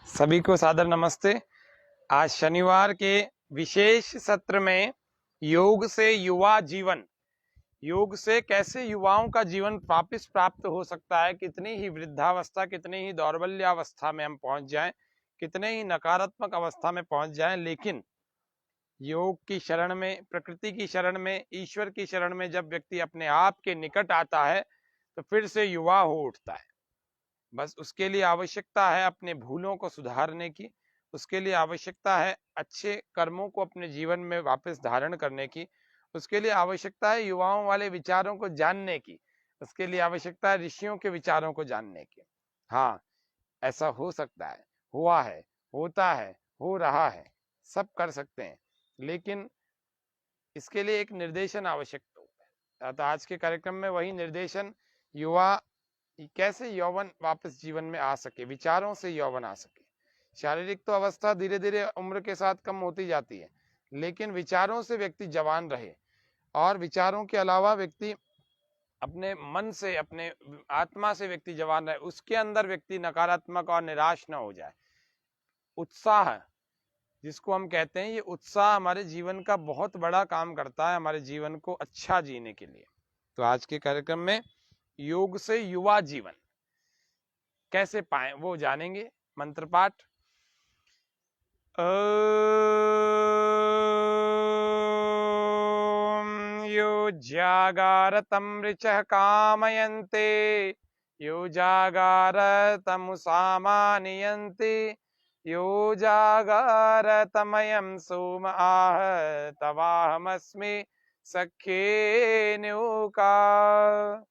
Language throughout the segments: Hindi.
सभी को सादर नमस्ते। आज शनिवार के विशेष सत्र में योग से युवा जीवन, योग से कैसे युवाओं का जीवन वापिस प्राप्त हो सकता है, कितनी ही वृद्धावस्था, कितनी ही दौर्बल्यावस्था में हम पहुंच जाएं, कितने ही नकारात्मक अवस्था में पहुंच जाएं, लेकिन योग की शरण में, प्रकृति की शरण में, ईश्वर की शरण में जब व्यक्ति अपने आप के निकट आता है तो फिर से युवा हो उठता है। बस उसके लिए आवश्यकता है अपने भूलों को सुधारने की, उसके लिए आवश्यकता है अच्छे कर्मों को अपने जीवन में वापस धारण करने की, उसके लिए आवश्यकता है युवाओं वाले विचारों को जानने की, उसके लिए आवश्यकता है ऋषियों के विचारों को जानने की। हाँ, ऐसा हो सकता है, हुआ है, होता है, हो रहा है, सब कर सकते हैं, लेकिन इसके लिए एक निर्देशन आवश्यक होता है। तो आज के कार्यक्रम में वही निर्देशन, युवा कैसे यौवन वापस जीवन में आ सके, विचारों से यौवन आ सके। शारीरिक तो अवस्था धीरे धीरे उम्र के साथ कम होती जाती है, लेकिन विचारों से व्यक्ति जवान रहे, और विचारों के अलावा व्यक्ति अपने मन से, अपने आत्मा से व्यक्ति जवान रहे, उसके अंदर व्यक्ति नकारात्मक और निराश न हो जाए। उत्साह जिसको हम कहते हैं, ये उत्साह हमारे जीवन का बहुत बड़ा काम करता है, हमारे जीवन को अच्छा जीने के लिए। तो आज के कार्यक्रम में योग से युवा जीवन कैसे पाएं वो जानेंगे। मंत्र पाठ। ओम यो जागारतं ऋचः कामयन्ते, यो जागारतमुसामानियन्ते, यो जागारतमयं सोम आह तवाहमस्मि सख्ये न्यूका।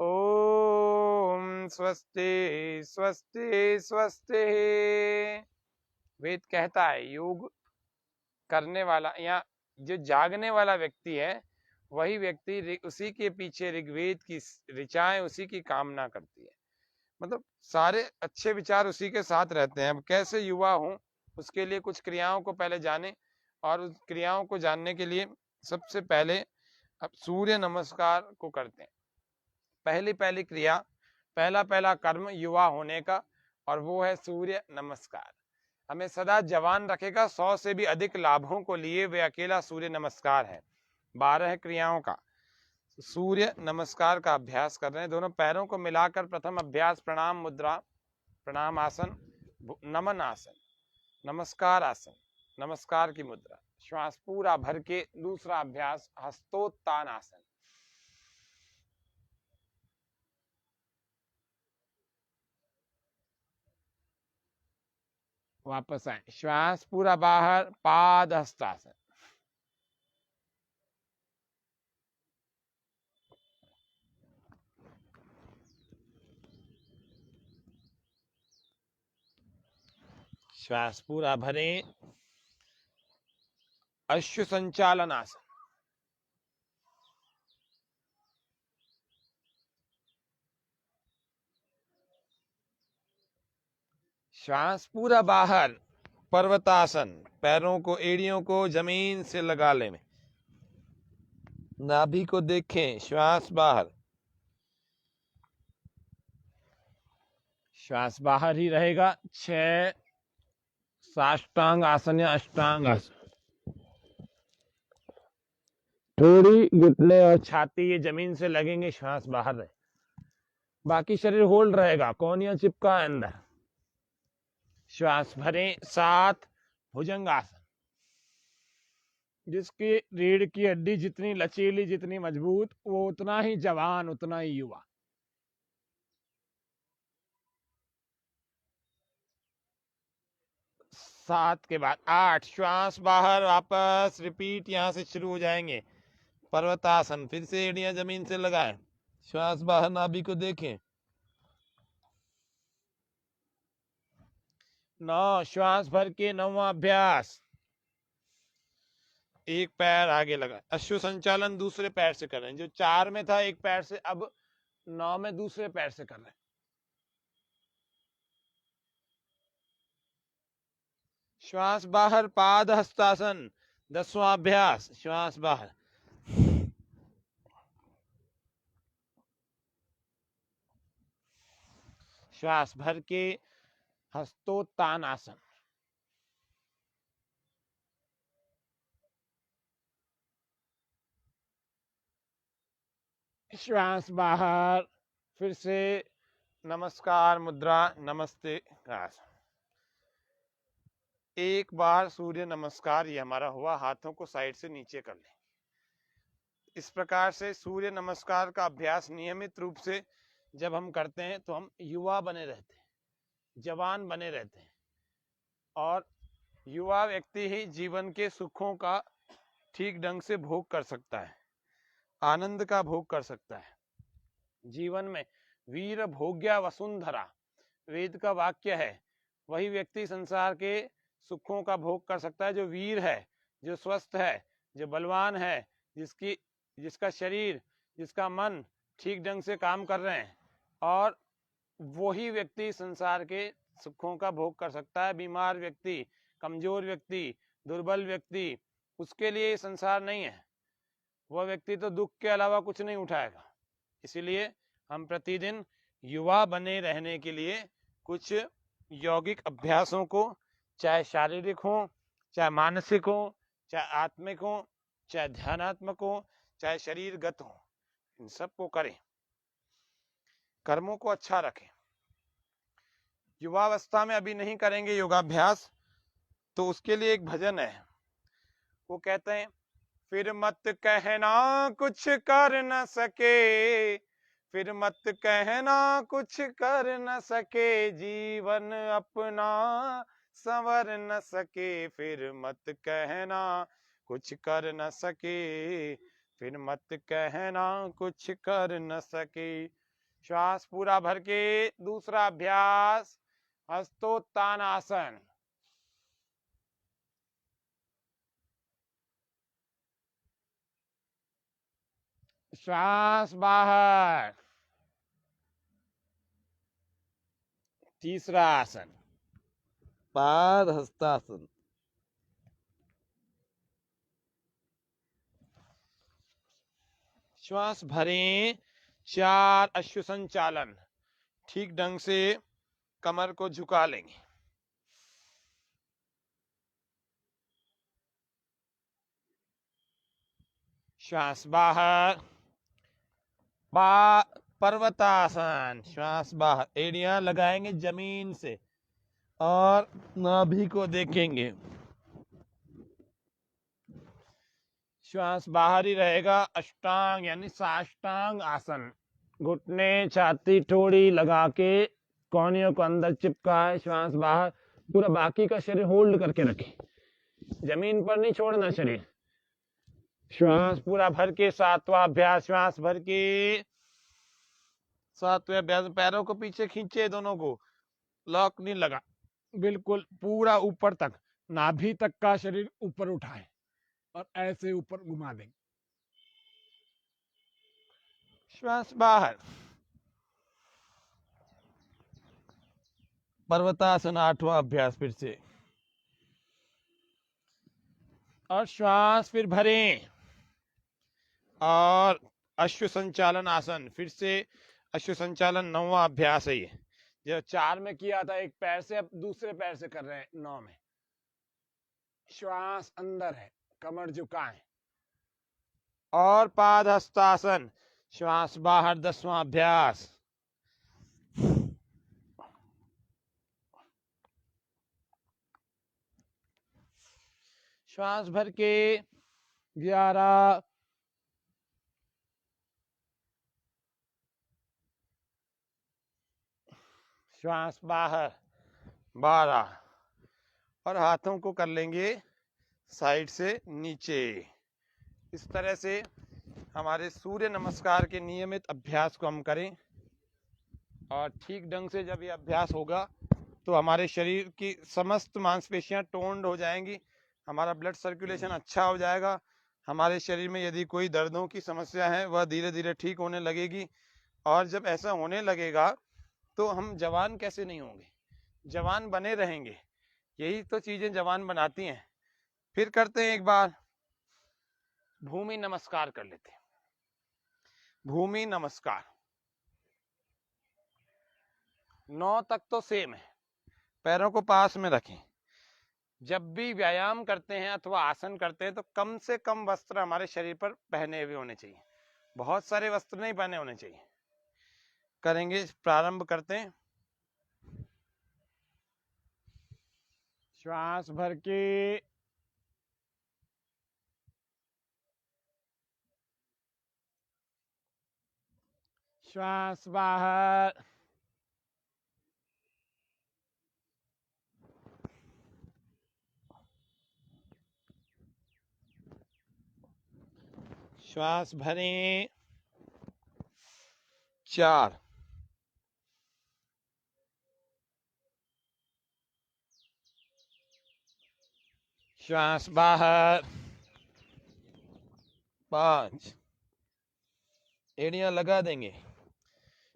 ओम स्वस्ति स्वस्ति स्वस्ति। वेद कहता है योग करने वाला या जो जागने वाला व्यक्ति है, वही व्यक्ति उसी के पीछे ऋग्वेद की ऋचाएं उसी की कामना करती है। मतलब सारे अच्छे विचार उसी के साथ रहते हैं। अब कैसे युवा हूं, उसके लिए कुछ क्रियाओं को पहले जाने, और उस क्रियाओं को जानने के लिए सबसे पहले अब सूर्य नमस्कार को करते हैं। पहली पहली क्रिया, पहला पहला कर्म युवा होने का, और वो है सूर्य नमस्कार। हमें सदा जवान रखेगा, 100 से भी अधिक लाभों को लिए वे अकेला सूर्य नमस्कार है। 12 क्रियाओं का सूर्य नमस्कार का अभ्यास कर रहे हैं। दोनों पैरों को मिलाकर प्रथम अभ्यास प्रणाम मुद्रा, प्रणाम आसन, नमन आसन, नमस्कार आसन, नमस्कार की मुद्रा, श्वास पूरा भर के। दूसरा अभ्यास हस्तोत्तान आसन, वापस आए, श्वास पूरा बाहर, पाद हस्तासन। श्वास पूरा भरें, अश्व संचालन आसन। श्वास पूरा बाहर, पर्वतासन, पैरों को, एड़ियों को जमीन से लगा लें, नाभि को देखें, श्वास बाहर, श्वास बाहर ही रहेगा। 6 साष्टांग आसन या अष्टांग आसन। थोड़ी घुटने और छाती ये जमीन से लगेंगे, श्वास बाहर रहे, बाकी शरीर होल्ड रहेगा, कोहनियां चिपका अंदर। श्वास भरें। 7 भुजंगासन, जिसकी रीढ़ की हड्डी जितनी लचीली, जितनी मजबूत, वो उतना ही जवान, उतना ही युवा। 7 के बाद 8 श्वास बाहर, वापस रिपीट, यहां से शुरू हो जाएंगे। पर्वतासन, फिर से एड़ियां जमीन से लगाएं, श्वास बाहर, नाभि को देखें। 9 श्वास भर के, 9वां अभ्यास, एक पैर आगे लगा, अश्व संचालन दूसरे पैर से कर रहे हैं। जो 4 में था एक पैर से, अब 9 में दूसरे पैर से कर रहे हैं। श्वास बाहर, पाद हस्तासन, 10वां अभ्यास, श्वास बाहर। श्वास भर के हस्तोत्तान आसन। श्वास बाहर, फिर से नमस्कार मुद्रा, नमस्ते आसन। एक बार सूर्य नमस्कार ये हमारा हुआ, हाथों को साइड से नीचे कर लें। इस प्रकार से सूर्य नमस्कार का अभ्यास नियमित रूप से जब हम करते हैं तो हम युवा बने रहते हैं, जवान बने रहते हैं, और युवा व्यक्ति ही जीवन के सुखों का ठीक ढंग से भोग कर सकता है, आनंद का भोग कर सकता है। जीवन में वीर भोग्या वसुंधरा वेद का वाक्य है। वही व्यक्ति संसार के सुखों का भोग कर सकता है जो वीर है, जो स्वस्थ है, जो बलवान है, जिसका शरीर, जिसका मन ठीक ढंग से काम कर रहे हैं, और वही व्यक्ति संसार के सुखों का भोग कर सकता है। बीमार व्यक्ति, कमजोर व्यक्ति, दुर्बल व्यक्ति, उसके लिए संसार नहीं है। वह व्यक्ति तो दुख के अलावा कुछ नहीं उठाएगा। इसीलिए हम प्रतिदिन युवा बने रहने के लिए कुछ यौगिक अभ्यासों को, चाहे शारीरिक हो, चाहे मानसिक हो, चाहे आत्मिक हो, चाहे ध्यानात्मक हो, चाहे शरीरगत हो, इन सब को करें, कर्मों को अच्छा रखें। युवावस्था में अभी नहीं करेंगे योगाभ्यास तो उसके लिए एक भजन है। वो कहते हैं, फिर मत कहना कुछ कर न सके, फिर मत कहना कुछ कर न सके, जीवन अपना संवर न सके। फिर मत कहना कुछ कर न सके, फिर मत कहना कुछ कर न सके। श्वास पूरा भर के दूसरा अभ्यास, हस्तोत्तान आसन। श्वास बाहर, तीसरा आसन पाद हस्तासन। श्वास भरें, 4 अश्व संचालन, ठीक ढंग से कमर को झुका लेंगे। श्वास बाहर, पर्वतासन। श्वास बाहर, एड़ियां लगाएंगे जमीन से और नाभि को देखेंगे। श्वास बाहर ही रहेगा। अष्टांग यानी साष्टांग आसन, घुटने, छाती, ठोड़ी लगा के कोहनियों को अंदर चिपकाए, श्वास बाहर। पूरा बाकी का शरीर होल्ड करके रखें, जमीन पर नहीं छोड़ना शरीर। श्वास पूरा भर के सातवां अभ्यास, श्वास भर के सातवें अभ्यास। पैरों को पीछे खींचे, दोनों को लॉक नहीं लगा, बिल्कुल पूरा ऊपर तक, नाभि तक का शरीर ऊपर उठाए और ऐसे ऊपर घुमा देंगे। श्वास बाहर, पर्वतासन 8वां अभ्यास फिर से, और श्वास फिर भरें, और अश्व संचालन आसन। फिर से अश्व संचालन 9वां अभ्यास है ये। जो 4 में किया था एक पैर से, अब दूसरे पैर से कर रहे हैं 9 में। श्वास अंदर है, कमर झुकाएं, और पाद हस्तासन। श्वास बाहर 10वां अभ्यास। श्वास भर के 11, श्वास बाहर 12, और हाथों को कर लेंगे साइड से नीचे। इस तरह से हमारे सूर्य नमस्कार के नियमित अभ्यास को हम करें, और ठीक ढंग से जब ये अभ्यास होगा तो हमारे शरीर की समस्त मांसपेशियां टोन्ड हो जाएंगी, हमारा ब्लड सर्कुलेशन अच्छा हो जाएगा, हमारे शरीर में यदि कोई दर्दों की समस्या है वह धीरे धीरे ठीक होने लगेगी। और जब ऐसा होने लगेगा तो हम जवान कैसे नहीं होंगे, जवान बने रहेंगे। यही तो चीजें जवान बनाती हैं। फिर करते हैं एक बार भूमि नमस्कार, कर लेते हैं भूमि नमस्कार। 9 तक तो सेम है, पैरों को पास में रखें। जब भी व्यायाम करते हैं अथवा आसन करते हैं तो कम से कम वस्त्र हमारे शरीर पर पहने हुए होने चाहिए, बहुत सारे वस्त्र नहीं पहने होने चाहिए। करेंगे, प्रारंभ करते हैं। श्वास भर के, श्वास बाहर, श्वास भरें, 4, श्वास बाहर, 5, एड़ियां लगा देंगे,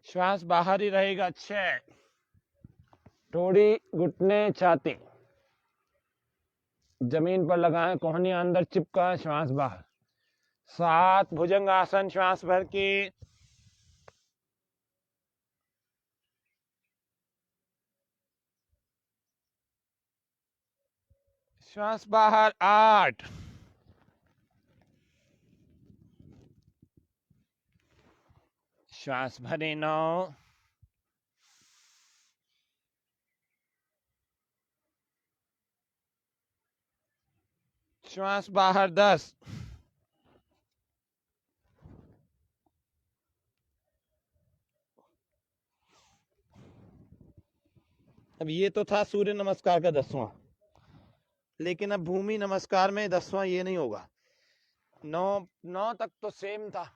श्वास बाहर ही रहेगा, 6, थोड़ी घुटने छाती जमीन पर लगाएं, कोहनियां अंदर चिपका, श्वास बाहर, 7, भुजंग आसन, श्वास भर के, श्वास बाहर, 8, श्वास भरे, 9, श्वास बाहर, 10, अब ये तो था सूर्य नमस्कार का 10वां, लेकिन अब भूमि नमस्कार में 10वां ये नहीं होगा। 9 तक तो सेम था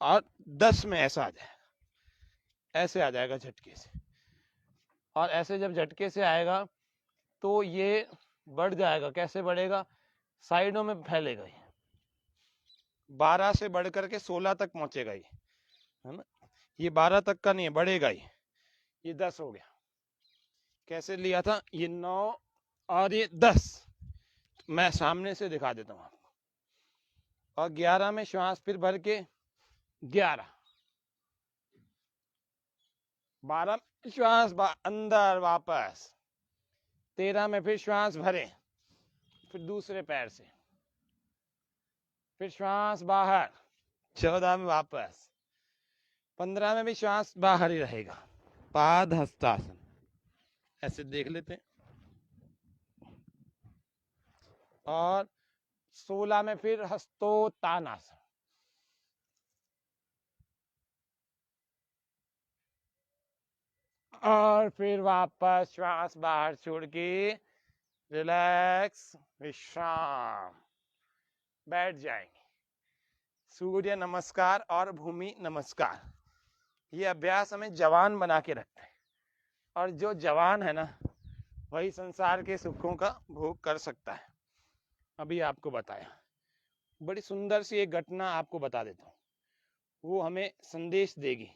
और 10 में ऐसा आ जाएगा, ऐसे आ जाएगा झटके से, और ऐसे जब झटके से आएगा तो ये बढ़ जाएगा। कैसे बढ़ेगा? साइडों में फैलेगा, ये 12 से बढ़ करके 16 तक पहुंचेगा, ये है ना। ये 12 तक का नहीं है, बढ़ेगा ये 10 हो गया। कैसे लिया था? ये 9 और ये 10, मैं सामने से दिखा देता हूं आपको। और 11 में श्वास फिर भर के, 11, 12 श्वास अंदर वापस, 13 में फिर श्वास भरे, फिर दूसरे पैर से, फिर श्वास बाहर, 14 में वापस, 15 में भी श्वास बाहर ही रहेगा, पाद हस्तासन। ऐसे देख लेते हैं। और 16 में फिर हस्तोत्तानासन, और फिर वापस श्वास बाहर छोड़ के रिलैक्स, विश्राम, बैठ जाएंगे। सूर्य नमस्कार और भूमि नमस्कार, ये अभ्यास हमें जवान बना के रखते हैं, और जो जवान है ना वही संसार के सुखों का भोग कर सकता है। अभी आपको बताया, बड़ी सुंदर सी एक घटना आपको बता देता हूँ, वो हमें संदेश देगी।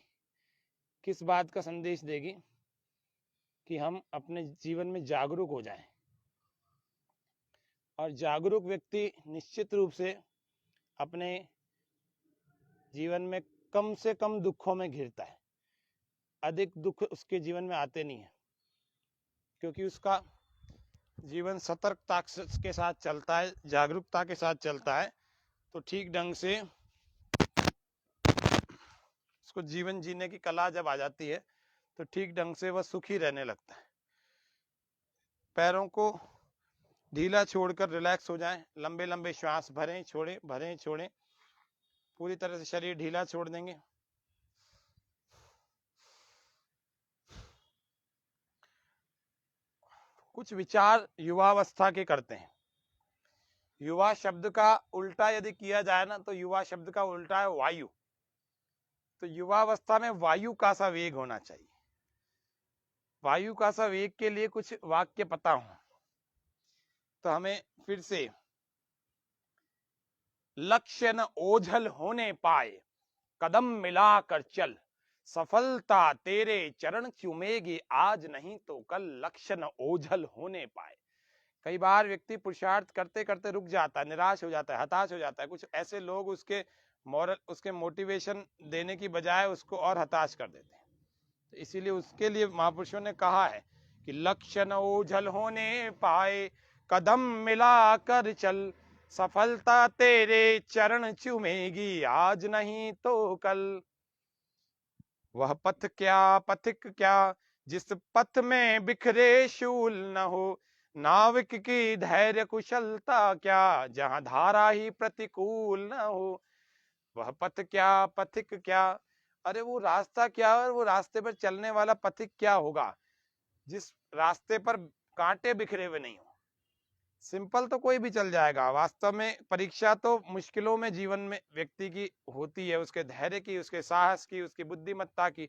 किस बात का संदेश देगी? कि हम अपने जीवन में जागरूक हो जाएं, और जागरूक व्यक्ति निश्चित रूप से अपने जीवन में कम से कम दुखों में घिरता है। अधिक दुख उसके जीवन में आते नहीं है, क्योंकि उसका जीवन सतर्कता के साथ चलता है, जागरूकता के साथ चलता है, तो ठीक ढंग से उसको जीवन जीने की कला जब आ जाती है तो ठीक ढंग से वह सुखी रहने लगता है। पैरों को ढीला छोड़कर रिलैक्स हो जाएं, लंबे लंबे श्वास भरें छोड़ें, भरें छोड़ें, पूरी तरह से शरीर ढीला छोड़ देंगे। कुछ विचार युवावस्था के करते हैं। युवा शब्द का उल्टा यदि किया जाए ना, तो युवा शब्द का उल्टा है वायु। तो युवावस्था में वायु का सा वेग होना चाहिए। वायु का सा वेग के लिए कुछ वाक्य पता हो तो हमें फिर से, लक्ष्य न ओझल होने पाए, कदम मिलाकर चल, सफलता तेरे चरण चूमेगी आज नहीं तो कल, लक्ष्य न ओझल होने पाए। कई बार व्यक्ति पुरुषार्थ करते करते रुक जाता है, निराश हो जाता है, हताश हो जाता है। कुछ ऐसे लोग उसके मॉरल, उसके मोटिवेशन देने की बजाय उसको और हताश कर देते हैं। तो इसीलिए उसके लिए महापुरुषों ने कहा है कि लक्ष्य न ओझल होने पाए, कदम मिला कर चल, सफलता तेरे चरण चूमेगी आज नहीं तो कल। वह पथ क्या पथिक क्या जिस पथ में बिखरे शूल न हो, नाविक की धैर्य कुशलता क्या जहां धारा ही प्रतिकूल न हो। वह पथ क्या पथिक क्या, अरे वो रास्ता क्या और वो रास्ते पर चलने वाला पथिक क्या होगा जिस रास्ते पर कांटे बिखरे हुए नहीं हो। सिंपल तो कोई भी चल जाएगा, वास्तव में परीक्षा तो मुश्किलों में जीवन में व्यक्ति की होती है, उसके धैर्य की, उसके साहस की, उसकी बुद्धिमत्ता की,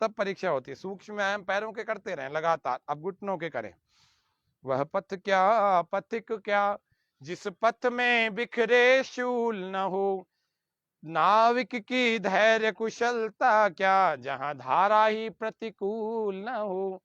तब परीक्षा होती है। सूक्ष्म व्यायाम पैरों के करते रहें लगातार, अब घुटनों के करें। वह पथ क्या पथिक क्या जिस पथ में बिखरे शूल न हो, नाविक की धैर्य कुशलता क्या जहां धारा ही प्रतिकूल न हो।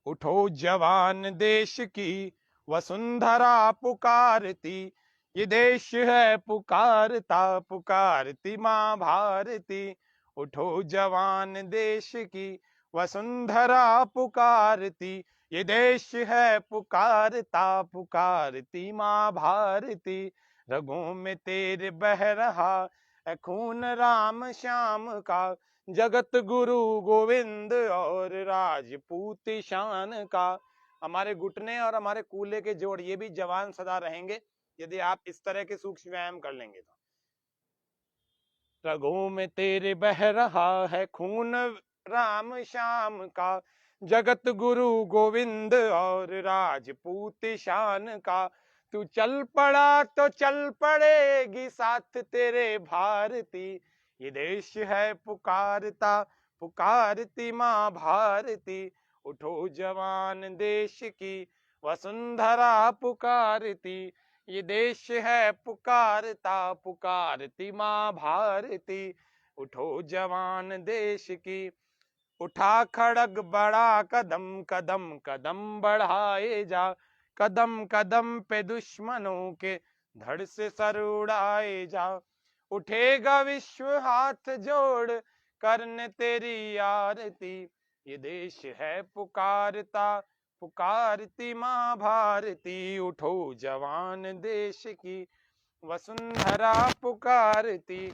उठो जवान देश की वसुंधरा पुकारती, ये देश है पुकारता पुकारती माँ भारती। उठो जवान देश की वसुंधरा पुकारती, ये देश है पुकारता पुकारती माँ भारती। रगों में तेरे बह रहा है खून राम श्याम का, जगत गुरु गोविंद और राजपूत शान का। हमारे घुटने और हमारे कूल्हे के जोड़ ये भी जवान सदा रहेंगे यदि आप इस तरह के सूक्ष्म व्यायाम कर लेंगे तो। रगों में तेरे बह रहा है खून राम श्याम का, जगत गुरु गोविंद और राजपूत शान का। तू चल पड़ा तो चल पड़ेगी साथ तेरे भारती, ये देश है पुकारता पुकारती माँ भारती। उठो जवान देश की वसुंधरा पुकारती, ये देश है पुकारता पुकारती माँ भारती। उठो जवान देश की, उठा खड़ग बड़ा कदम कदम कदम बढ़ाए जा, कदम कदम पे दुश्मनों के धड़ से सर उड़ाए जा। उठेगा विश्व हाथ जोड़ करने तेरी आरती, ये देश है पुकारता पुकारती माँ भारती। उठो जवान देश की वसुंधरा पुकारती,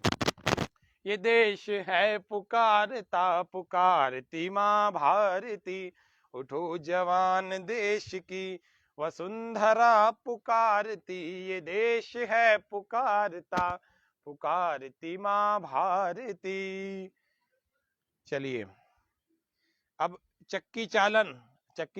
ये देश है पुकारता पुकारती माँ भारती। उठो जवान देश की वसुंधरा पुकारती, ये देश है पुकारता पुकारती माँ भारती। चलिए अब चक्की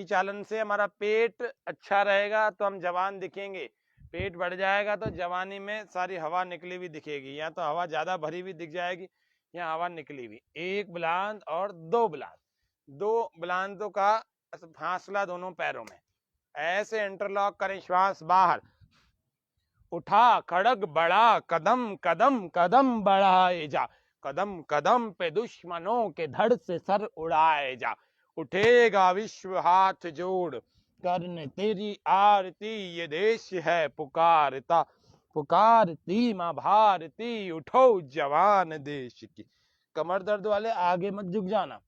चालन से हमारा पेट अच्छा रहेगा तो हम जवान दिखेंगे। पेट बढ़ जाएगा तो जवानी में सारी हवा निकली हुई दिखेगी, या तो हवा ज्यादा भरी हुई दिख जाएगी या हवा निकली हुई। एक बुलंद और दो बुलंदों का फासला दोनों पैरों में, ऐसे इंटरलॉक करें, श्वास बाहर, उठा खड़ग बड़ा कदम कदम कदम बढ़ाए जा, कदम कदम पे दुश्मनों के धड़ से सर उड़ाए जा। उठेगा विश्व हाथ जोड़ करने तेरी आरती, ये देश है पुकारता पुकारती माँ भारती। उठो जवान देश की। कमर दर्द वाले आगे मत झुक जाना,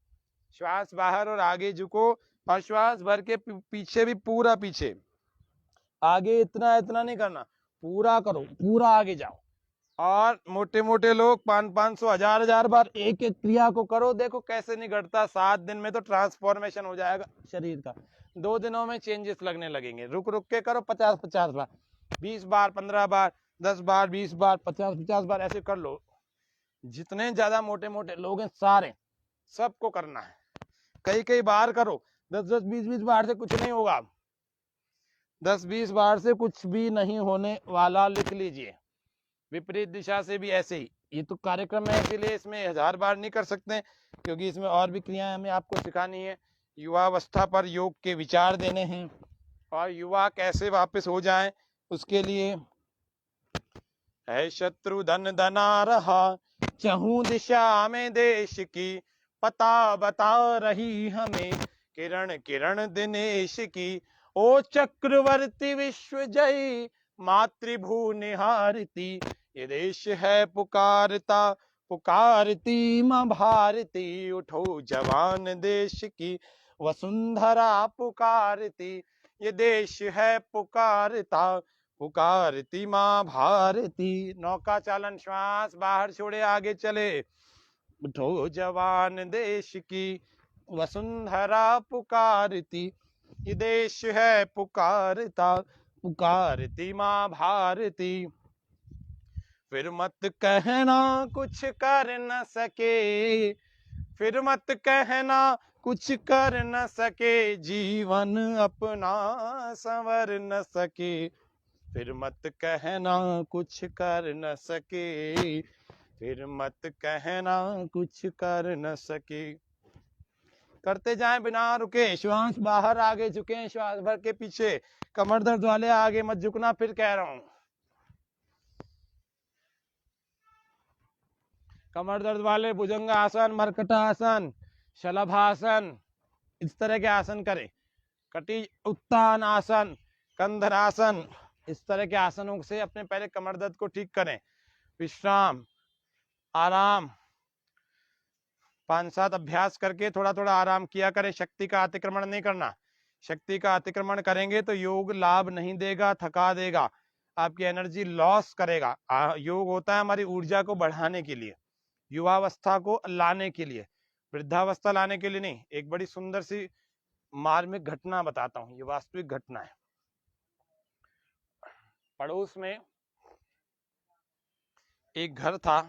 श्वास बाहर और आगे झुको, और श्वास भर के पीछे भी, पूरा पीछे, आगे इतना इतना नहीं करना, पूरा करो, पूरा आगे जाओ। और मोटे मोटे लोग 500 1000 बार एक एक क्रिया को करो, देखो कैसे नहीं घटता। 7 दिन में तो ट्रांसफॉर्मेशन हो जाएगा शरीर का, 2 दिनों में चेंजेस लगने लगेंगे। रुक रुक के करो, 50 बार, 20 बार, 15 बार, 10 बार, 20 बार, 50 बार ऐसे कर लो। जितने ज्यादा मोटे मोटे लोग हैं सारे, सबको करना है, कई बार करो। 10 20 बार से कुछ नहीं होगा, 10-20 बार से कुछ भी नहीं होने वाला, लिख लीजिए। विपरीत दिशा से भी ऐसे ही, ये तो कार्यक्रम है इसीलिए इसमें 1000 बार नहीं कर सकते, क्योंकि इसमें और भी क्रियाएं हमें आपको सिखानी है। युवावस्था पर योग के विचार देने हैं, और युवा कैसे वापस हो जाएं उसके लिए। है शत्रु धन धना रहा, चहु दिशा में देश की, पता बता रही हमें किरण किरण दिनेश की। ओ चक्रवर्ती विश्व जयी मातृभू निहारती, ये देश है पुकारता पुकारती माँ भारती। उठो जवान देश की वसुंधरा पुकारती, ये देश है पुकारता, पुकारती माँ भारती। नौका चालन, श्वास बाहर छोड़े, आगे चले। उठो जवान देश की वसुंधरा पुकारती, ये देश है पुकारता, पुकारती माँ भारती। फिर मत कहना कुछ कर न सके, फिर मत कहना कुछ कर न सके, जीवन अपना संवर न सके। फिर मत कहना कुछ कर न सके, फिर मत कहना कुछ कर न सके। करते जाएं बिना रुके, श्वास बाहर आगे झुके, श्वास भर के पीछे। कमर दर्द वाले आगे मत झुकना, फिर कह रहा हूं। कमर दर्द वाले भुजंग आसन, मरकटा आसन, शलभासन, इस तरह के आसन करें। कटी उत्तान आसन, कंधरासन, इस तरह के आसनों से अपने पहले कमर दर्द को ठीक करें। विश्राम, आराम, 5-7 अभ्यास करके थोड़ा थोड़ा आराम किया करें। शक्ति का अतिक्रमण नहीं करना। शक्ति का अतिक्रमण करेंगे तो योग लाभ नहीं देगा, थका देगा, आपकी एनर्जी लॉस करेगा। योग होता है हमारी ऊर्जा को बढ़ाने के लिए, युवावस्था को लाने के लिए, वृद्धावस्था लाने के लिए नहीं। एक बड़ी सुंदर सी मार्मिक घटना बताता हूं, ये वास्तविक घटना है। पड़ोस में एक घर था,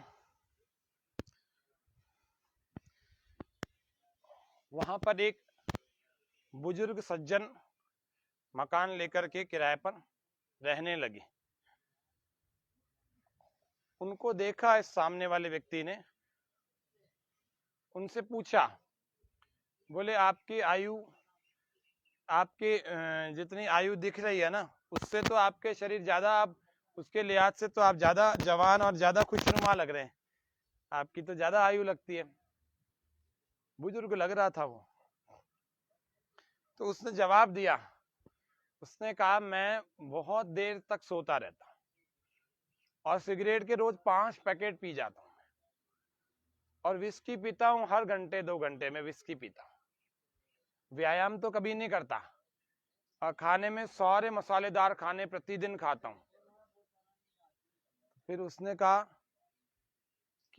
वहां पर एक बुजुर्ग सज्जन मकान लेकर के किराए पर रहने लगे। उनको देखा इस सामने वाले व्यक्ति ने, उनसे पूछा, बोले आपकी आयु, आपके जितनी आयु दिख रही है ना, उससे तो आपके शरीर ज्यादा, आप उसके लिहाज से तो आप ज्यादा जवान और ज्यादा खुशनुमा लग रहे हैं, आपकी तो ज्यादा आयु लगती है। बुजुर्ग लग रहा था वो। तो उसने जवाब दिया, उसने कहा मैं बहुत देर तक सोता रहता हूँ और सिगरेट के रोज 5 पैकेट पी जाता हूँ, और विस्की पीता हूँ हर घंटे 2 घंटे में विस्की पीता हूँ। व्यायाम तो कभी नहीं करता, और खाने में सारे मसालेदार खाने प्रतिदिन खाता हूँ। फिर उसने कहा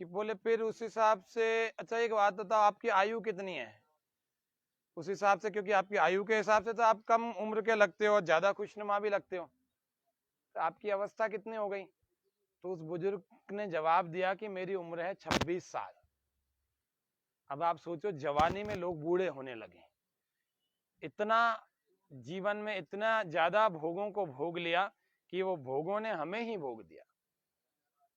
कि बोले फिर उस हिसाब से, अच्छा एक बात बताओ आपकी आयु कितनी है? उस हिसाब से, क्योंकि आपकी आयु के हिसाब से तो आप कम उम्र के लगते हो और ज्यादा खुशनुमा भी लगते हो, तो आपकी अवस्था कितनी हो गई? तो उस बुजुर्ग ने जवाब दिया कि मेरी उम्र है 26 साल। अब आप सोचो, जवानी में लोग बूढ़े होने लगे, इतना जीवन में इतना ज्यादा भोगों को भोग लिया कि वो भोगों ने हमें ही भोग दिया।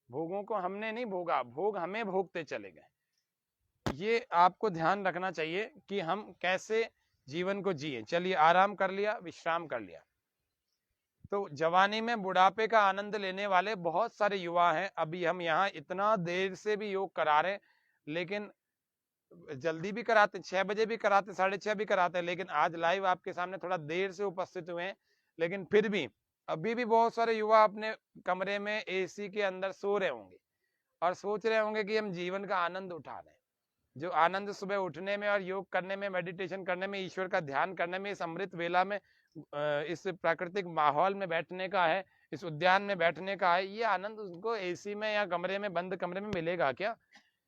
भोगों को हमने नहीं भोगा, भोग हमें भोगते चले गए। ये आपको ध्यान रखना चाहिए कि हम कैसे जीवन को जिए। चलिए, आराम कर लिया, विश्राम कर लिया, तो जवानी में बुढ़ापे का आनंद लेने वाले बहुत सारे युवा हैं। अभी हम यहाँ इतना देर से भी योग करा रहे, लेकिन जल्दी भी कराते, 6 बजे भी कराते, 6:30 भी कराते, लेकिन आज लाइव आपके सामने थोड़ा देर से उपस्थित हुए हैं। लेकिन फिर भी अभी भी बहुत सारे युवा अपने कमरे में एसी के अंदर सो रहे होंगे और सोच रहे होंगे कि हम जीवन का आनंद उठा रहे हैं। जो आनंद सुबह उठने में और योग करने में, मेडिटेशन करने में, ईश्वर का ध्यान करने में, इस अमृत वेला में, इस प्राकृतिक माहौल में बैठने का है, इस उद्यान में बैठने का है, ये आनंद उनको एसी में या कमरे में, बंद कमरे में मिलेगा क्या?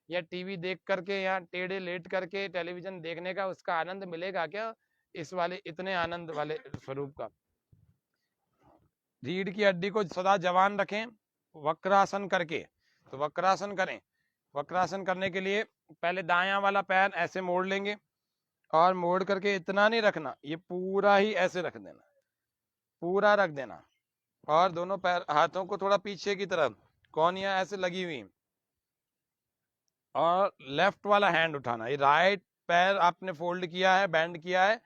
या टीवी देख करके या टेढ़े लेट करके टेलीविजन देखने का उसका आनंद मिलेगा क्या? इस वाले इतने आनंद वाले स्वरूप का। रीढ़ की हड्डी को सदा जवान रखें वक्रासन करके, तो वक्रासन करें। वक्रासन करने के लिए पहले दायां वाला पैर ऐसे मोड़ लेंगे, और मोड़ करके इतना नहीं रखना, ये पूरा ही ऐसे रख देना, पूरा रख देना, और दोनों पैर हाथों को थोड़ा पीछे की तरफ, कोहनियां ऐसे लगी हुई, और लेफ्ट वाला हैंड उठाना। ये राइट पैर आपने फोल्ड किया है, बेंड किया है,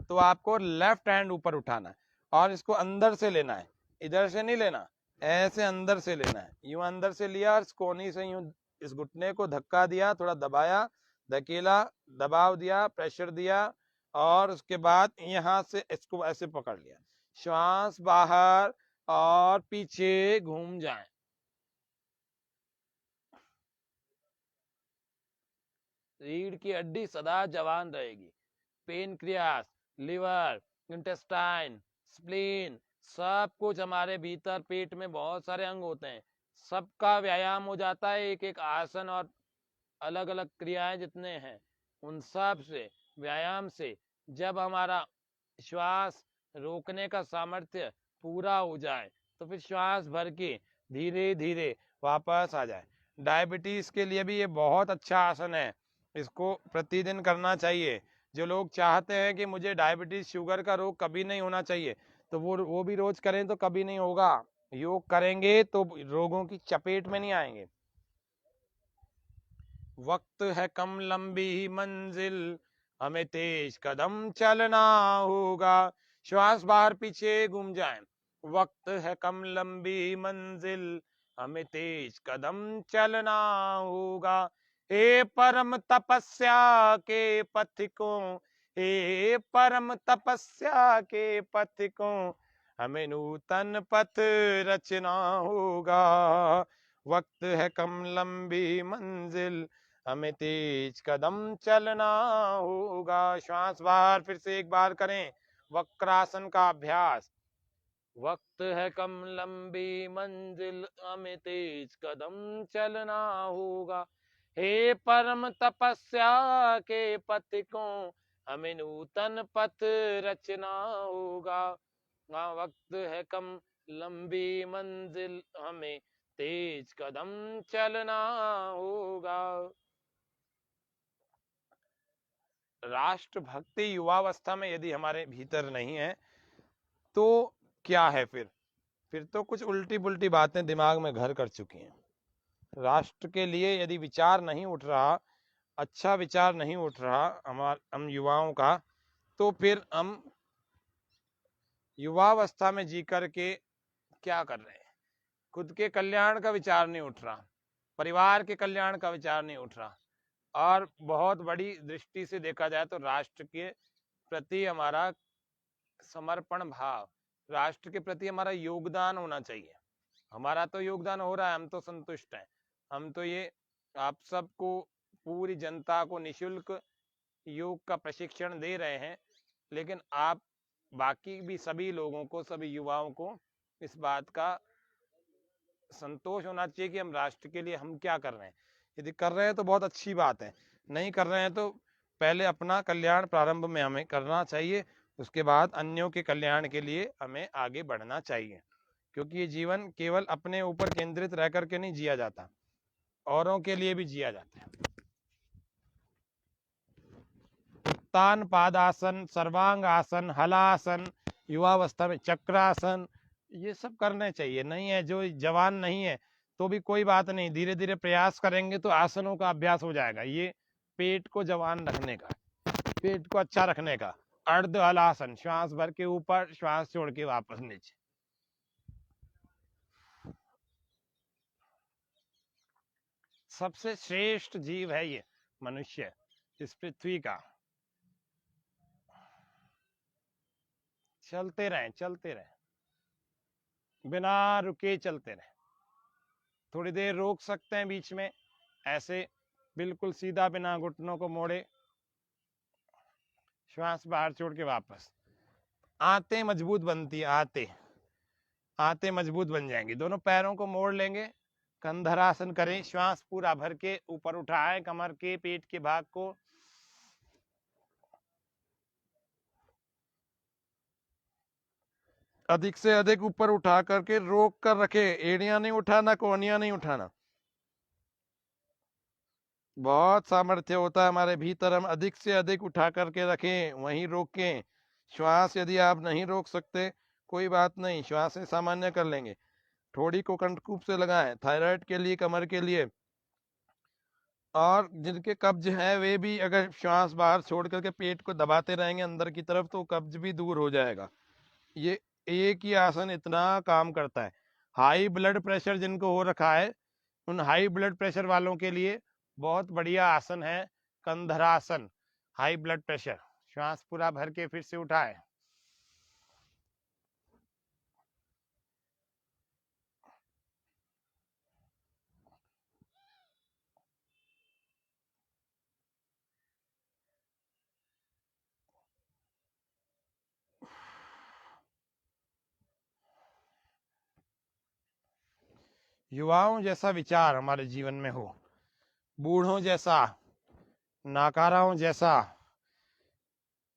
तो आपको लेफ्ट हैंड ऊपर उठाना है और इसको अंदर से लेना है, इधर से नहीं लेना, ऐसे अंदर से लेना है। यूं अंदर से लिया और कोहनी से यूं इस घुटने को धक्का दिया, थोड़ा दबाया, धकेला, दबाव दिया, प्रेशर दिया, और उसके बाद यहां से इसको ऐसे पकड़ लिया। श्वास बाहर और पीछे घूम जाए। रीढ़ की हड्डी सदा जवान रहेगी। पेनक्रियास, लिवर, इंटेस्टाइन, स्प्लीन, सब कुछ हमारे भीतर पेट में बहुत सारे अंग होते हैं, सबका व्यायाम हो जाता है। एक एक आसन और अलग अलग क्रियाएं जितने हैं उन सब से व्यायाम से जब हमारा श्वास रोकने का सामर्थ्य पूरा हो जाए तो फिर श्वास भर के धीरे धीरे वापस आ जाए। डायबिटीज के लिए भी ये बहुत अच्छा आसन है, इसको प्रतिदिन करना चाहिए। जो लोग चाहते हैं कि मुझे डायबिटीज शुगर का रोग कभी नहीं होना चाहिए, तो वो भी रोज करें तो कभी नहीं होगा। योग करेंगे तो रोगों की चपेट में नहीं आएंगे। वक्त है कम लंबी मंजिल, हमें तेज कदम चलना होगा। श्वास बाहर पीछे घूम जाए। वक्त है कम लंबी मंजिल, हमें तेज कदम चलना होगा। हे परम तपस्या के पथिकों, हे परम तपस्या के पथिकों, हमें नूतन पथ रचना होगा। वक्त है कम लंबी मंजिल, हमें तेज कदम चलना होगा। श्वास बाहर फिर से एक बार करें, वक्रासन का अभ्यास। वक्त है कम लंबी मंजिल, हमें तेज कदम चलना होगा। हे परम तपस्या के पथिकों, हमें नूतन पथ रचना होगा। वक्त है कम लंबी मंजिल, हमें तेज कदम चलना होगा। राष्ट्रभक्ति युवावस्था में यदि हमारे भीतर नहीं है तो क्या है फिर तो कुछ उल्टी पुल्टी बातें दिमाग में घर कर चुकी हैं। राष्ट्र के लिए यदि विचार नहीं उठ रहा, अच्छा विचार नहीं उठ रहा हम युवाओं का, तो फिर हम युवावस्था में जी करके क्या कर रहे हैं? खुद के कल्याण का विचार नहीं उठ रहा, परिवार के कल्याण का विचार नहीं उठ रहा, और बहुत बड़ी दृष्टि से देखा जाए तो राष्ट्र के प्रति हमारा समर्पण भाव, राष्ट्र के प्रति हमारा योगदान होना चाहिए। हमारा तो योगदान हो रहा है, हम तो संतुष्ट हैं। हम तो ये आप सबको, पूरी जनता को निशुल्क योग का प्रशिक्षण दे रहे हैं, लेकिन आप बाकी भी सभी लोगों को, सभी युवाओं को इस बात का संतोष होना चाहिए कि हम राष्ट्र के लिए हम क्या कर रहे हैं। यदि कर रहे हैं तो बहुत अच्छी बात है, नहीं कर रहे हैं तो पहले अपना कल्याण प्रारंभ में हमें करना चाहिए, उसके बाद अन्यों के कल्याण के लिए हमें आगे बढ़ना चाहिए। क्योंकि ये जीवन केवल अपने ऊपर केंद्रित रह करके नहीं जिया जाता, औरों के लिए भी जिया जाता है। उत्तान पादासन, सर्वांग आसन, हलासन, युवावस्था में चक्रासन, ये सब करने चाहिए। नहीं है जो जवान नहीं है तो भी कोई बात नहीं, धीरे धीरे प्रयास करेंगे तो आसनों का अभ्यास हो जाएगा। ये पेट को जवान रखने का, पेट को अच्छा रखने का। अर्ध हलासन, श्वास भर के ऊपर, श्वास छोड़ के वापस नीचे। सबसे श्रेष्ठ जीव है ये मनुष्य इस पृथ्वी का। चलते रहें, चलते रहें, बिना रुके चलते रहें। थोड़ी देर रोक सकते हैं बीच में, ऐसे बिल्कुल सीधा बिना घुटनों को मोड़े, श्वास बाहर छोड़ के वापस। आते मजबूत बनती है, आते मजबूत बन जाएंगी। दोनों पैरों को मोड़ लेंगे, कंधरासन करें, श्वास पूरा भर के ऊपर उठाएं, कमर के पेट के भाग को। अधिक से अधिक ऊपर उठा करके रोक कर रखे, एड़ियां नहीं उठाना, कोहनियां नहीं उठाना। बहुत सामर्थ्य होता है हमारे भीतर, हम अधिक से अधिक उठा करके रखें, वहीं रोकें। श्वास यदि आप नहीं रोक सकते कोई बात नहीं, श्वास सामान्य कर लेंगे। ठोड़ी को कंठकूप से लगाएं, थायराइड के लिए, कमर के लिए। और जिनके कब्ज है वे भी अगर श्वास बाहर छोड़ करके पेट को दबाते रहेंगे अंदर की तरफ तो कब्ज भी दूर हो जाएगा। ये एक ही आसन इतना काम करता है। हाई ब्लड प्रेशर जिनको हो रखा है, उन हाई ब्लड प्रेशर वालों के लिए बहुत बढ़िया आसन है कंधरासन। हाई ब्लड प्रेशर, श्वास पूरा भर के फिर से उठाए। युवाओं जैसा विचार हमारे जीवन में हो, बूढ़ों जैसा, नाकाराओं जैसा,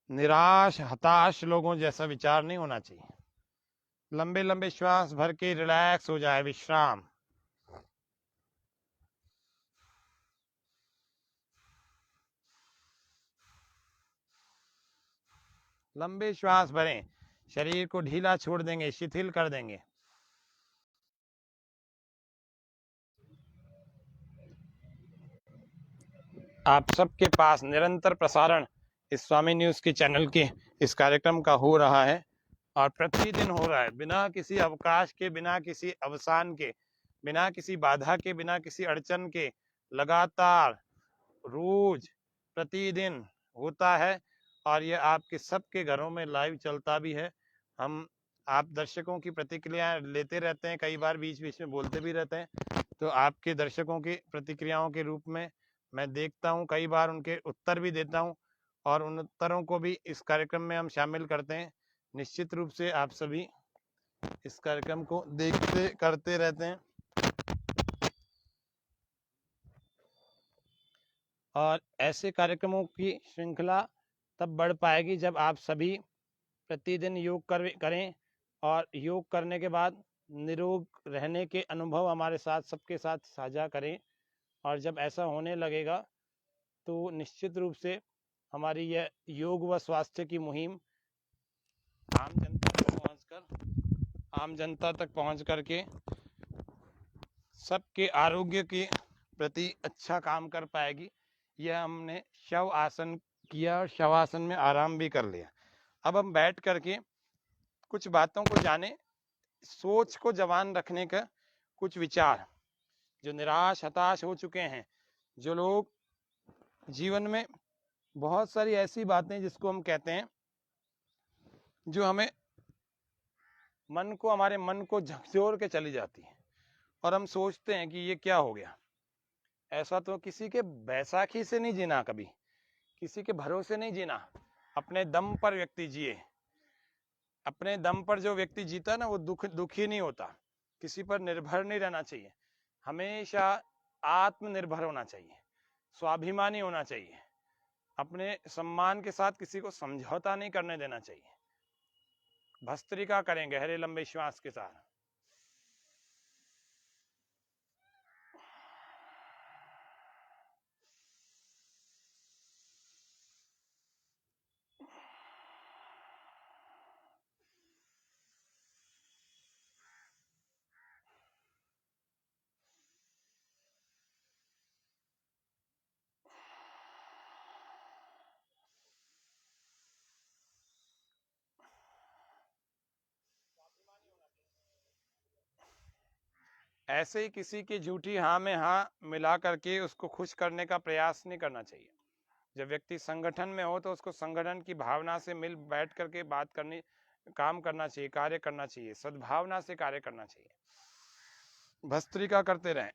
निराश हताश लोगों जैसा विचार नहीं होना चाहिए। लंबे लंबे श्वास भर के रिलैक्स हो जाए, विश्राम। लंबे श्वास भरें, शरीर को ढीला छोड़ देंगे, शिथिल कर देंगे। आप सबके पास निरंतर प्रसारण इस स्वामी न्यूज के चैनल के इस कार्यक्रम का हो रहा है और प्रतिदिन हो रहा है, बिना किसी अवकाश के, बिना किसी अवसान के, बिना किसी बाधा के, बिना किसी अड़चन के, लगातार रोज प्रतिदिन होता है। और ये आपके सबके घरों में लाइव चलता भी है। हम आप दर्शकों की प्रतिक्रिया लेते रहते हैं, कई बार बीच बीच में बोलते भी रहते हैं, तो आपके दर्शकों की प्रतिक्रियाओं के रूप में मैं देखता हूं, कई बार उनके उत्तर भी देता हूं और उन उत्तरों को भी इस कार्यक्रम में हम शामिल करते हैं। निश्चित रूप से आप सभी इस कार्यक्रम को देखते करते रहते हैं और ऐसे कार्यक्रमों की श्रृंखला तब बढ़ पाएगी जब आप सभी प्रतिदिन योग करें और योग करने के बाद निरोग रहने के अनुभव हमारे साथ सबके साथ साझा करें। और जब ऐसा होने लगेगा तो निश्चित रूप से हमारी यह योग व स्वास्थ्य की मुहिम आम जनता तक पहुंच करके सबके आरोग्य के प्रति अच्छा काम कर पाएगी। यह हमने शव आसन किया और शवासन में आराम भी कर लिया। अब हम बैठ करके कुछ बातों को जाने, सोच को जवान रखने का कुछ विचार। जो निराश हताश हो चुके हैं, जो लोग जीवन में बहुत सारी ऐसी बातें जिसको हम कहते हैं जो हमें हमारे मन को झकझोर के चली जाती है और हम सोचते हैं कि ये क्या हो गया। ऐसा तो किसी के बैसाखी से नहीं जीना, कभी किसी के भरोसे नहीं जीना। अपने दम पर व्यक्ति जिए। अपने दम पर जो व्यक्ति जीता ना, वो दुखी नहीं होता। किसी पर निर्भर नहीं रहना चाहिए, हमेशा आत्मनिर्भर होना चाहिए, स्वाभिमानी होना चाहिए। अपने सम्मान के साथ किसी को समझौता नहीं करने देना चाहिए। भस्त्रिका करें गहरे लंबे श्वास के साथ। ऐसे ही किसी की झूठी हाँ में हाँ मिला करके उसको खुश करने का प्रयास नहीं करना चाहिए। जब व्यक्ति संगठन में हो तो उसको संगठन की भावना से मिल बैठ करके बात करनी, काम करना चाहिए, कार्य करना चाहिए, सद्भावना से कार्य करना चाहिए। भस्त्रिका करते रहें।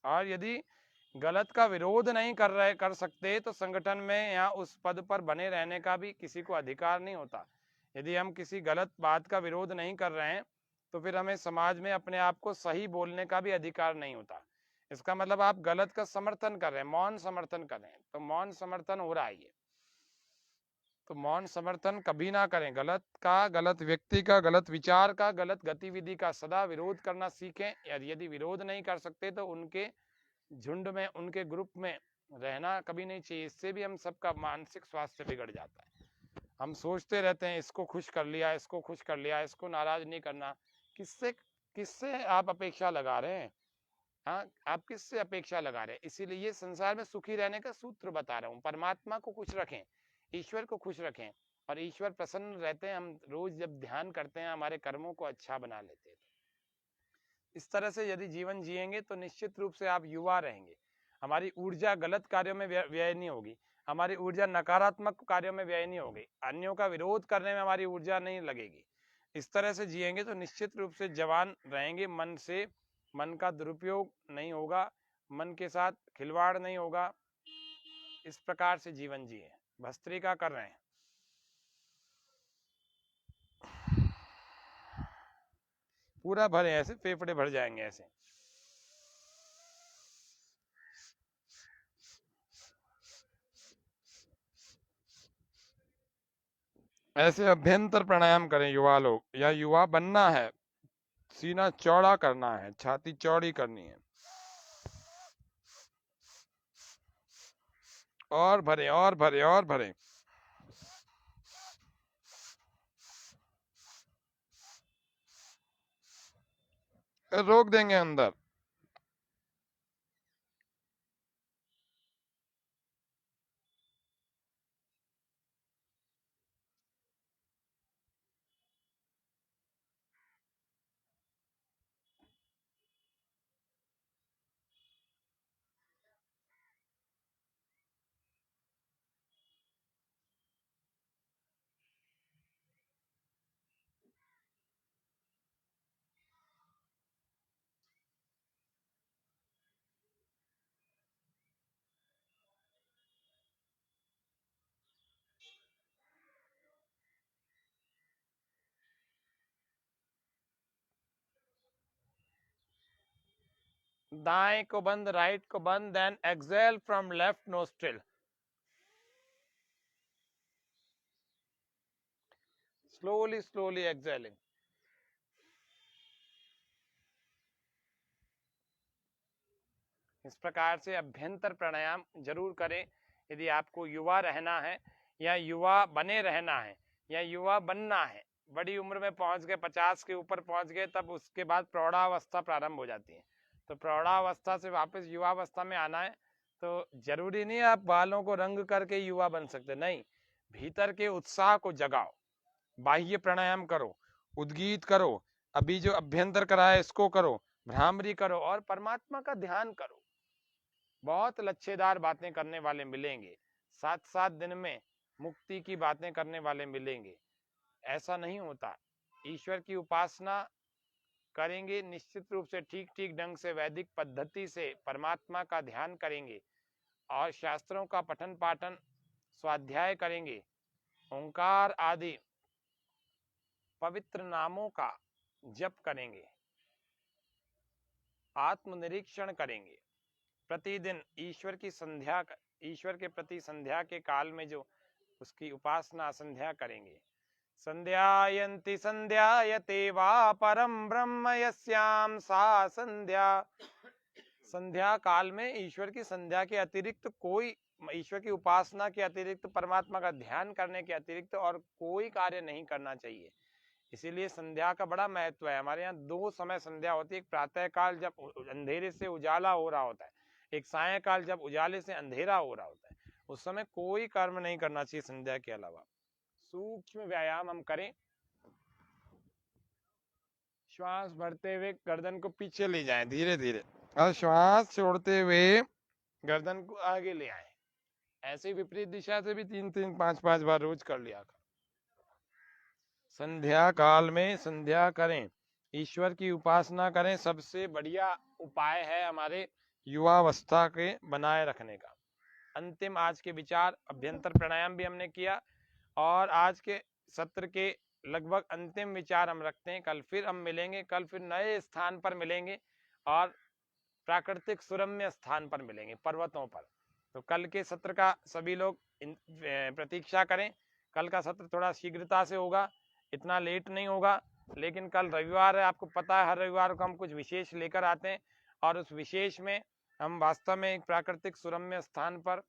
और यदि गलत का विरोध नहीं कर सकते तो संगठन में या उस पद पर बने रहने का भी किसी को अधिकार नहीं होता। यदि हम किसी गलत बात का विरोध नहीं कर रहे हैं तो फिर हमें समाज में अपने आप को सही बोलने का भी अधिकार नहीं होता। इसका मतलब आप गलत का समर्थन कर रहे हैं, मौन समर्थन कर रहे हैं, तो मौन समर्थन हो रहा है। तो मौन समर्थन कभी ना करें। गलत का, गलत व्यक्ति का, गलत विचार का, गलत गतिविधि का सदा विरोध करना सीखें। यदि विरोध नहीं कर सकते तो उनके झुंड में, उनके ग्रुप में रहना कभी नहीं चाहिए। इससे भी हम सबका मानसिक स्वास्थ्य बिगड़ जाता है। हम सोचते रहते हैं इसको खुश कर लिया, इसको खुश कर लिया, इसको नाराज नहीं करना। किससे किससे आप अपेक्षा लगा रहे हैं? हाँ, आप किससे अपेक्षा लगा रहे हैं? इसीलिए ये संसार में सुखी रहने का सूत्र बता रहा हूँ। परमात्मा को खुश रखें, ईश्वर को खुश रखें और ईश्वर प्रसन्न रहते हैं। हम रोज जब ध्यान करते हैं हमारे कर्मों को अच्छा बना लेते हैं। इस तरह से यदि जीवन जिएंगे तो निश्चित रूप से आप युवा रहेंगे। हमारी ऊर्जा गलत कार्यों में व्यय नहीं होगी, हमारी ऊर्जा नकारात्मक कार्यों में व्यय नहीं होगी, अन्यों का विरोध करने में हमारी ऊर्जा नहीं लगेगी। इस तरह से जिएंगे तो निश्चित रूप से जवान रहेंगे। मन का दुरुपयोग नहीं होगा, मन के साथ खिलवाड़ नहीं होगा। इस प्रकार से जीवन जिए। भस्त्रिका कर रहे हैं। पूरा भरे, ऐसे फेफड़े भर जाएंगे ऐसे। ऐसे अभ्यंतर प्राणायाम करें युवा लोग, या युवा बनना है, सीना चौड़ा करना है, छाती चौड़ी करनी है, और भरे और भरे और भरे। रोक देंगे अंदर। दाएं को बंद, राइट को बंद, then exhale from left nostril, slowly slowly exhaling. इस प्रकार से अभ्यंतर प्राणायाम जरूर करें यदि आपको युवा रहना है, या युवा बने रहना है, या युवा बनना है। बड़ी उम्र में पहुंच गए, 50 के ऊपर पहुंच गए, तब उसके बाद प्रौढ़ावस्था प्रारंभ हो जाती है। तो प्रौढ़ावस्था से वापस युवावस्था में आना है, तो जरूरी नहीं आप बालों को रंग करके युवा बन सकते, नहीं, भीतर के उत्साह को जगाओ, बाह्य प्राणायाम करो, उद्गीत करो, अभी जो अभ्यंतर कराए इसको करो, भ्रामरी करो और परमात्मा का ध्यान करो। बहुत लच्छेदार बातें करने वाले मिलेंगे, 7-7 दिन में मुक्ति की बातें करने वाले मिलेंगे। ऐसा नहीं होता। ईश्वर की उपासना करेंगे, निश्चित रूप से ठीक ठीक ढंग से वैदिक पद्धति से परमात्मा का ध्यान करेंगे और शास्त्रों का पठन पाठन स्वाध्याय करेंगे, ओंकार आदि पवित्र नामों का जप करेंगे, आत्मनिरीक्षण करेंगे, प्रतिदिन ईश्वर की संध्या, ईश्वर के प्रति संध्या के काल में जो उसकी उपासना संध्या करेंगे। संध्यायन्ति संध्यायते वा परम ब्रह्म यस्याम सा संध्या। संध्या काल में ईश्वर की संध्या के अतिरिक्त कोई, ईश्वर की उपासना के अतिरिक्त, परमात्मा का ध्यान करने के अतिरिक्त और कोई कार्य नहीं करना चाहिए। इसीलिए संध्या का बड़ा महत्व है। हमारे यहाँ 2 समय संध्या होती है, एक प्रातः काल जब अंधेरे से उजाला हो रहा होता है, एक सायंकाल जब उजाले से अंधेरा हो रहा होता है। उस समय कोई कर्म नहीं करना चाहिए संध्या के अलावा। सूक्ष्म व्यायाम हम करें, श्वास भरते हुए गर्दन को पीछे ले जाएं धीरे धीरे, और श्वास छोड़ते हुए गर्दन को आगे ले आए। ऐसे विपरीत दिशा से भी 3-3, 5-5 बार रोज कर लिया कर। संध्या काल में संध्या करें, ईश्वर की उपासना करें। सबसे बढ़िया उपाय है हमारे युवावस्था के बनाए रखने का। अंतिम आज के विचार, अभ्यंतर प्राणायाम भी हमने किया, और आज के सत्र के लगभग अंतिम विचार हम रखते हैं। कल फिर हम मिलेंगे, कल फिर नए स्थान पर मिलेंगे और प्राकृतिक सुरम्य स्थान पर मिलेंगे, पर्वतों पर। तो कल के सत्र का सभी लोग प्रतीक्षा करें। कल का सत्र थोड़ा शीघ्रता से होगा, इतना लेट नहीं होगा, लेकिन कल रविवार है, आपको पता है हर रविवार को हम कुछ विशेष लेकर आते हैं, और उस विशेष में हम वास्तव में एक प्राकृतिक सुरम्य स्थान पर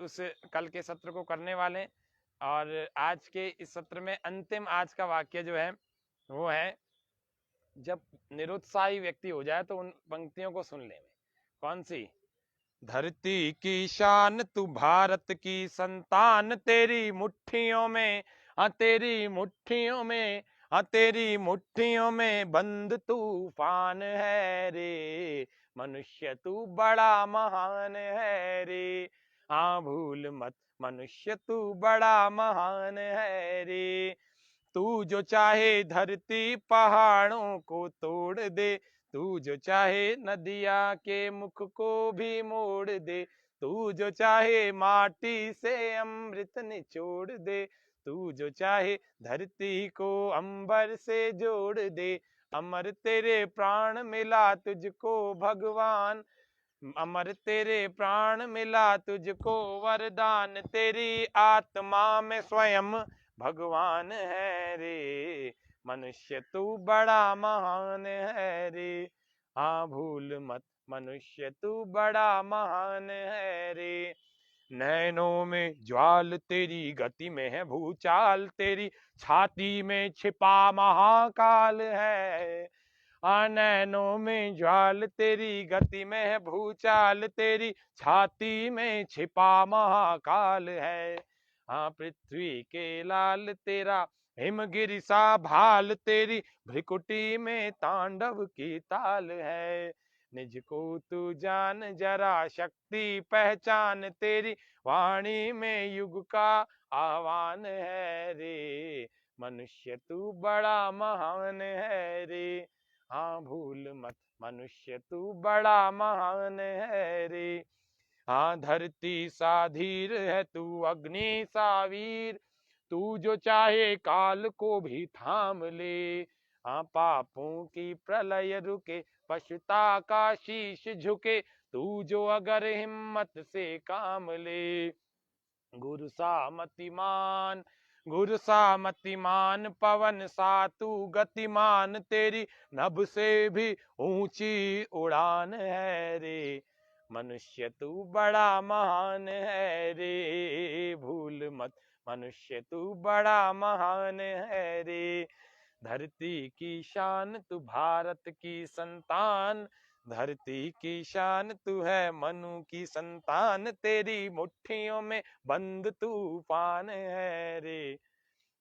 उस कल के सत्र को करने वाले हैं। और आज के इस सत्र में अंतिम आज का वाक्य जो है वो है, जब निरुत्साही व्यक्ति हो जाए तो उन पंक्तियों को सुन ले। कौन सी? धरती की शान तू, भारत की संतान, तेरी मुट्ठियों में, तेरी मुट्ठियों में, तेरी मुट्ठियों में बंद तूफान है रे, मनुष्य तू बड़ा महान है रे, हाँ भूल मत मनुष्य तू बड़ा महान है रे। तू जो चाहे धरती पहाड़ों को तोड़ दे, तू जो चाहे नदिया के मुख को भी मोड़ दे, तू जो चाहे माटी से अमृत निचोड़ दे, तू जो चाहे धरती को अंबर से जोड़ दे, अमर तेरे प्राण मिला तुझको भगवान, अमर तेरे प्राण मिला तुझको वरदान, तेरी आत्मा में स्वयं भगवान है रे, मनुष्य तू बड़ा महान है रे। हाँ भूल मत मनुष्य तू बड़ा महान है रे। नैनों में ज्वाल तेरी, गति में है भूचाल तेरी, छाती में छिपा महाकाल है। नैनों में ज्वाल तेरी, गति में है भूचाल तेरी, छाती में छिपा महाकाल है। हाँ पृथ्वी के लाल तेरा, हिमगिरि सा भाल तेरी, भ्रिकुटी में तांडव की ताल है। निज को तू जान जरा, शक्ति पहचान तेरी, वाणी में युग का आह्वान है रे। मनुष्य तू बड़ा महान है रे। हाँ भूल मत मनुष्य तू बड़ा महान है रे। हाँ धरती सा धीर है तू, अग्नि सा वीर, तू जो चाहे काल को भी थाम ले। हाँ पापों की प्रलय रुके, पशुता का शीश झुके, तू जो अगर हिम्मत से काम ले। गुरु सा मतिमान, गुरु सा मतिमान, पवन सा तू गतिमान, तेरी नभ से भी ऊंची उड़ान है रे। मनुष्य तू बड़ा महान है रे, भूल मत मनुष्य तू बड़ा महान है रे। धरती की शान तू, भारत की संतान, धरती की शान तू है, मनु की संतान, तेरी मुट्ठियों में बंद तूफान है रे।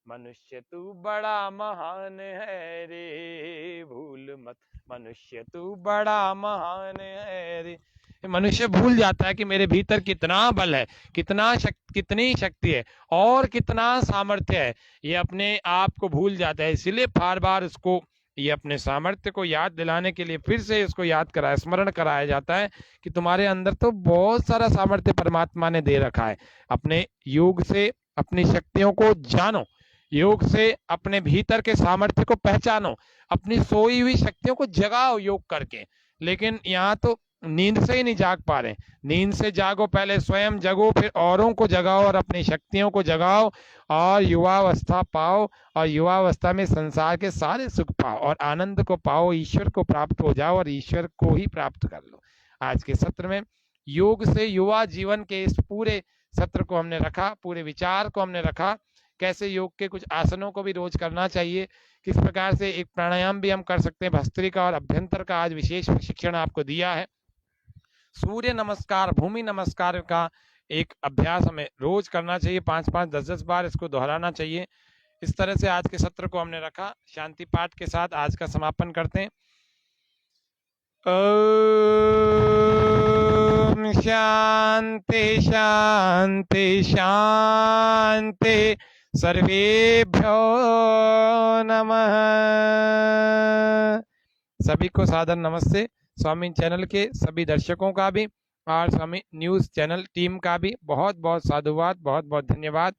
मनुष्य तू बड़ा महान है रे, भूल मत मनुष्य तू बड़ा महान है रे। मनुष्य भूल जाता है कि मेरे भीतर कितना बल है, कितनी शक्ति है और कितना सामर्थ्य है। ये अपने आप को भूल जाता है, इसीलिए बार बार उसको ये अपने सामर्थ्य को याद दिलाने के लिए फिर से इसको याद कराया, स्मरण कराया जाता है कि तुम्हारे अंदर तो बहुत सारा सामर्थ्य परमात्मा ने दे रखा है। अपने योग से अपनी शक्तियों को जानो, योग से अपने भीतर के सामर्थ्य को पहचानो, अपनी सोई हुई शक्तियों को जगाओ योग करके। लेकिन यहाँ तो नींद से ही नहीं जाग पा रहे। नींद से जागो, पहले स्वयं जगो, फिर औरों को जगाओ और अपनी शक्तियों को जगाओ और युवावस्था पाओ, और युवावस्था में संसार के सारे सुख पाओ और आनंद को पाओ, ईश्वर को प्राप्त हो जाओ और ईश्वर को ही प्राप्त कर लो। आज के सत्र में योग से युवा जीवन के इस पूरे सत्र को हमने रखा, पूरे विचार को हमने रखा, कैसे योग के कुछ आसनों को भी रोज करना चाहिए, किस प्रकार से एक प्राणायाम भी हम कर सकते हैं, भस्त्रिका और अभ्यंतर का आज विशेष प्रशिक्षण आपको दिया है। सूर्य नमस्कार, भूमि नमस्कार का एक अभ्यास हमें रोज करना चाहिए, 5-5, 10-10 बार इसको दोहराना चाहिए। इस तरह से आज के सत्र को हमने रखा। शांति पाठ के साथ आज का समापन करते हैं। ओम शांति शांति शांति, सर्वेभ्यो नमः। सभी को सादर नमस्ते। स्वामी चैनल के सभी दर्शकों का भी और स्वामी न्यूज़ चैनल टीम का भी बहुत बहुत साधुवाद, बहुत बहुत धन्यवाद।